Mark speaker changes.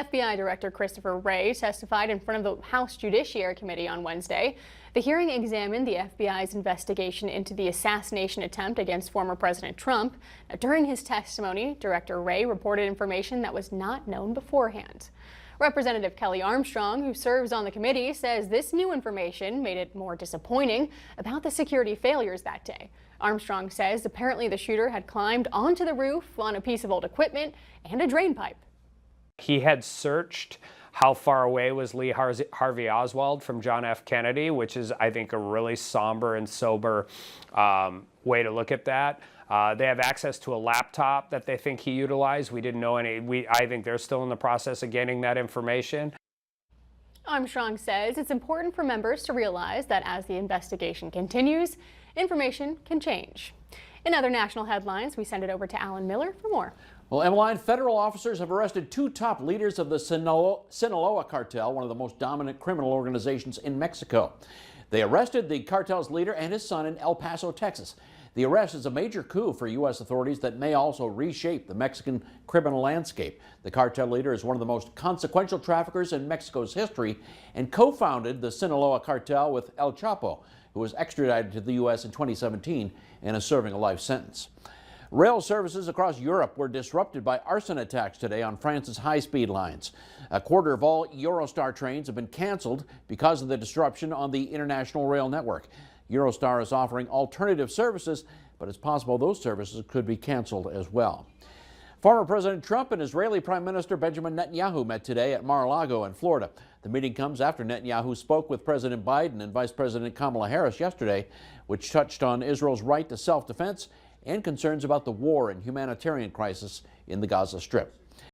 Speaker 1: FBI Director Christopher Wray testified in front of the House Judiciary Committee on Wednesday. The hearing examined the FBI's investigation into the assassination attempt against former President Trump. Now, during his testimony, Director Wray reported information that was not known beforehand. Representative Kelly Armstrong, who serves on the committee, says this new information made it more disappointing about the security failures that day. Armstrong says apparently the shooter had climbed onto the roof on a piece of old equipment and a drain pipe.
Speaker 2: He had searched how far away was Lee Harvey Oswald from John F. Kennedy, which is, I think, a really somber and sober way to look at that. They have access to a laptop that they think he utilized. We didn't know any. I think they're still in the process of getting that information.
Speaker 1: Armstrong says it's important for members to realize that as the investigation continues, information can change. In other national headlines, we send it over to Alan Miller for more.
Speaker 3: Well, Emmeline, federal officers have arrested two top leaders of the Sinaloa cartel, one of the most dominant criminal organizations in Mexico. They arrested the cartel's leader and his son in El Paso, Texas. The arrest is a major coup for U.S. authorities that may also reshape the Mexican criminal landscape. The cartel leader is one of the most consequential traffickers in Mexico's history and co-founded the Sinaloa cartel with El Chapo, who was extradited to the U.S. in 2017 and is serving a life sentence. Rail services across Europe were disrupted by arson attacks today on France's high-speed lines. A quarter of all Eurostar trains have been canceled because of the disruption on the international rail network. Eurostar is offering alternative services, but it's possible those services could be canceled as well. Former President Trump and Israeli Prime Minister Benjamin Netanyahu met today at Mar-a-Lago in Florida. The meeting comes after Netanyahu spoke with President Biden and Vice President Kamala Harris yesterday, which touched on Israel's right to self-defense and concerns about the war and humanitarian crisis in the Gaza Strip.